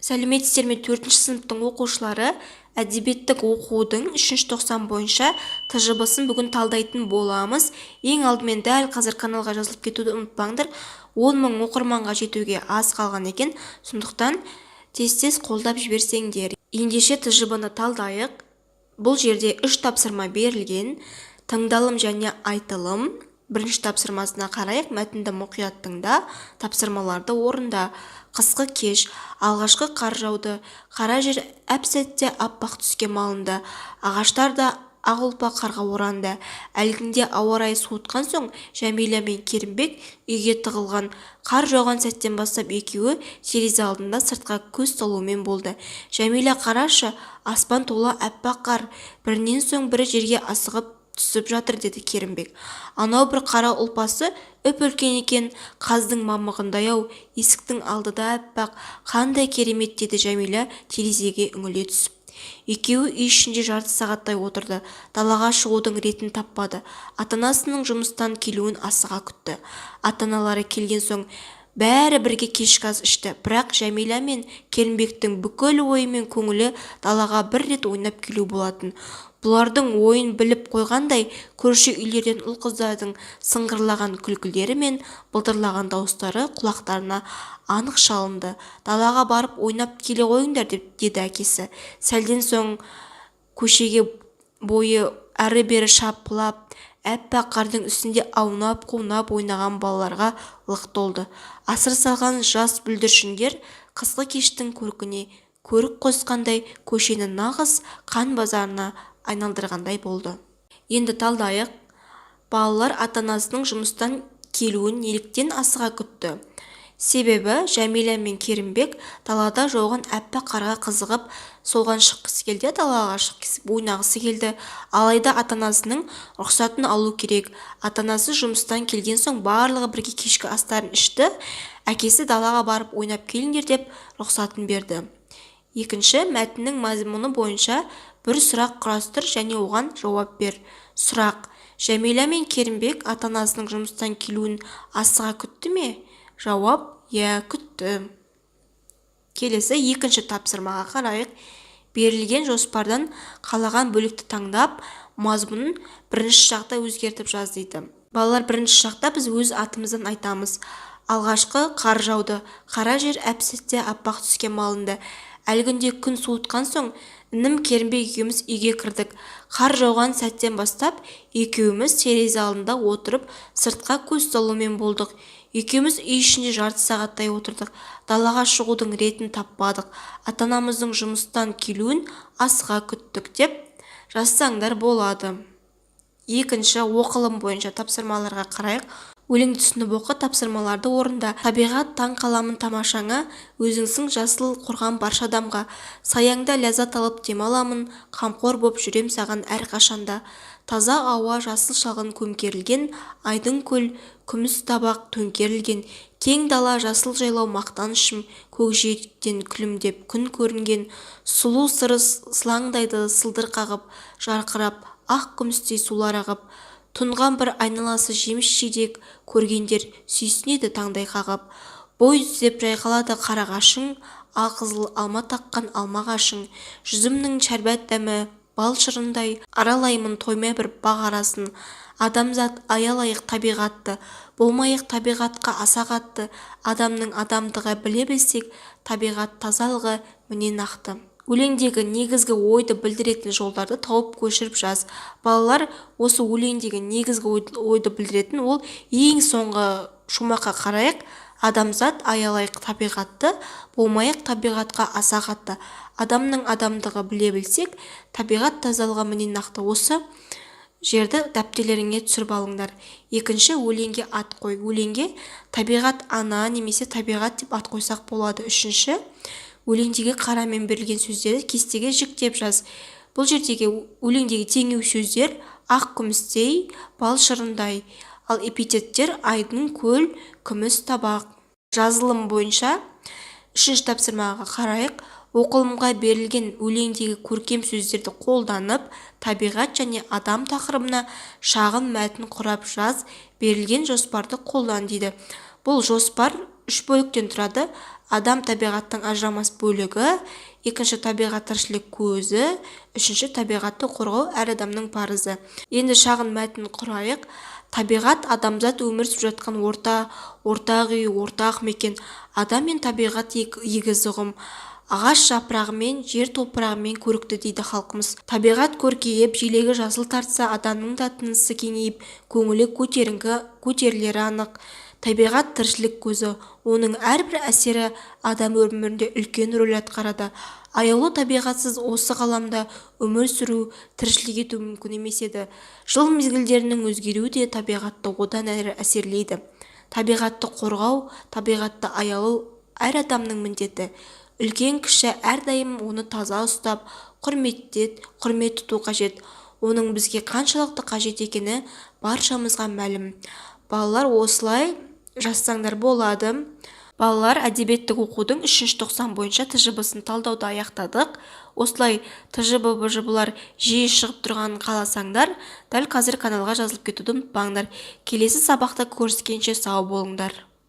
Сәлеметсіздер ме? 4-ші сыныптың оқушылары әдебиеттік оқудың 3-ші тоқсан бойынша тжб-сын бүгін талдайтын боламыз. Ең алдымен дәл қазір каналға жазылып кетуді ұмытпаңдар. 10 мың оқырманға жетуге аз қалған екен. Сондықтан тез қолдап жіберсеңдер. Ендеше тжб-ны талдайық. Бұл жерде 3 тапсырма берілген. Тыңдалым және айтылым. Бірінші тапсырмасына қарайық. Мәтінді мұқият тыңда, тапсырмаларды орында. Қысқы кеш, алғашқы қар жауды, қара жер әп-сәтте аппақ түске малынды, ағаштар да ақ ұлпа қарға оранды. Әлгінде ауа райы суытқан соң Жәмила мен Керімбек үйге тығылған. Қар жауған сәттен бастап екеуі терезе алдында сыртқа көз салумен болды. Жәмила, қарашы, аспан тола аппақ қар, бірінен соң бірі жерге асығып түсіп жатыр, деді Керімбек. Анау бір қара ұлпасы үп-үлкен екен, қаздың мамығындай-ау, есіктің алдыда аппақ, қандай керемет, деді Жәмила терезеге үңіле түсіп. Екеуі үй ішінде жарты сағаттай отырды. Далаға шығудың ретін таппады. Ата-анасының жұмыстан келуін асыға күтті. Ата-аналары келген соң бәрі бірге кешкі ас ішті. Бірақ Жәмила мен Керімбектің бүкіл ойы мен көңілі далаға бір рет ойнап келу болатын. Бұлардың ойын біліп қойғандай, көрші үйлерден ұл-қыздардың сыңғырлаған күлкілері мен былдырлаған дауыстары құлақтарына анық шалынды. Далаға барып ойнап келе қойыңдар, деді әкесі. Сәлден соң көшеге бойы әрі-бері шапқылап, аппақ қардың үстінде аунап-қунап ойнаған балаларға лық толды. Асыр салған жас бүлдіршіндер қысқы кештің көркіне көрік қосқандай көшені нағыз қан базарына айналдырғандай болды. Енді талдайық. Балалар ата-анасының жұмыстан келуін неліктен асыға күтті? Себебі Жәмила мен Керімбек далада жауған аппақ қарға қызығып, соған шыққысы келді, далаға шығып ойнағысы келді. Алайда ата-анасының рұқсатын алу керек. Ата-анасы жұмыстан келген соң барлығы бірге кешкі астарын ішті. Әкесі далаға барып ойнап келіңдер деп рұқсатын берді. Екінші, мәтіннің мазмұны бойынша бір сұрақ құрастыр және оған жауап бер. Сұрақ: Жәмила мен Керімбек ата-анасының жұмыстан келуін асыға күтті ме? Жауап: иә, күтті. Келесі екінші тапсырмаға қарайық. Берілген жоспардан қалаған бөлікті таңдап, мазмұнын бірінші жақта өзгертіп жаз дейді. Балалар, бірінші жақта біз өз атымыздан айтамыз. Алғашқы қар жауды, қара жер әп-сәтте аппақ түске малынды. Әлгінде күн суытқан соң інім Керімбек екеуміз үйге кірдік. Қар жауған сәттен бастап екеуміз терезе алдында отырып сыртқа көз салумен болдық. Екеуміз үй ішінде жарты сағаттай отырдық. Далаға шығудың ретін таппадық. Ата-анамыздың жұмыстан келуін асыға күттік деп жазсаңдар болады. Екінші, оқылым бойынша тапсырмаларға қарайық. Өлеңді түсініп оқы, тапсырмаларды орында. Табиғат таң қаламын тамашаңа, өзіңсің жасыл қорған барша адамға. Саяңда ләззат алып демаламын, қамқор боп жүрем саған әрқашанда. Таза ауа жасыл шалғын көмкерілген, айдың көл күміс табақ төңкерілген. Кең дала жасыл жайлау мақтанышым, көкжиектен күлімдеп күн көрінген. Сұлу сыры сылаңдайды сылдыр қағып, жарқырап ақ күмістей сулар ағып. Тұнған бір айналасы жеміс-жидек көргендер сүйсінеді таңдай қағып. Бой түзеп жайқалады қарағашың, ақызыл алма таққан алмағашың. Жүзімнің шәрбәт дәмі бал шырындай, аралаймын тоймай бір бақ арасын. Адамзат аялайық табиғатты, болмайық табиғатқа аса қатты. Адамның адамдығы біле білсек, табиғат тазалығы міне нақты. Өлеңдегі негізгі ойды білдіретін жолдарды тауып көшіріп жаз. Балалар, осы өлеңдегі негізгі ойды білдіретін ол ең соңғы шумаққа қарайық. Адамзат аялайық табиғатты, болмайық табиғатқа аса қатты. Адамның адамдығы біле білсек, табиғат тазалығы міне нақты. Осы жерді дәптерлеріңе түсіріп алыңдар. Екінші, өлеңге ат қой. Өлеңге табиғат ана немесе табиғат деп ат қойсақ болады. Үшінші, өлеңдегі қарамен берілген сөздерді кестеге жіктеп жаз. Бұл жердегі өлеңдегі теңеу сөздер ақ күмістей, бал шырындай, ал эпитеттер айдың көл, күміс табақ. Жазылым бойынша үшінші тапсырмаға қарайық. Оқылымға берілген өлеңдегі көркем сөздерді қолданып, табиғат және адам тақырыбына шағын мәтін құрап жаз. Берілген жоспарды қолдан дейді. Бұл жоспар үш бөліктен тұрады. Адам табиғаттың ажырамас бөлігі, екінші табиғат тіршілік көзі, үшінші табиғатты қорғау әр адамның парызы. Енді шағын мәтін құрайық. Табиғат адамзат өмір сүріп жатқан ортақ үй, ортақ мекен. Адам мен табиғат егіз ұғым. Ағаш жапырағымен, жер топырағымен көрікті дейді халқымыз. Табиғат көркейіп, желегі жасыл тартса, адамның да тынысы кеңейіп, көңілі көтерілері анық. Табиғат тіршілік көзі, оның әрбір әсері адам өмірінде үлкен рөл атқарады. Аяулы табиғатсыз осы ғаламда өмір сүру, тіршілік ету мүмкін емес еді. Жыл мезгілдерінің өзгеруі де табиғатты одан әрі әсерлейді. Табиғатты қорғау, табиғатты аялау әр адамның міндеті. Үлкен кіші әрдайым оны таза ұстап, құрмет тұту қажет. Оның бізге қаншалықты қажет екені баршамызға мәлім. Балалар, осылай жазсаңдар болады. Балалар, әдебиеттік оқудың 3-ші тоқсан бойынша тжб-сын талдауды аяқтадық. Осылай тжб, бжб-лар жиі шығып тұрғанын қаласаңдар, дәл қазір каналға жазылып кетуді ұмытпаңдар. Келесі сабақта көріскенше сау болыңдар.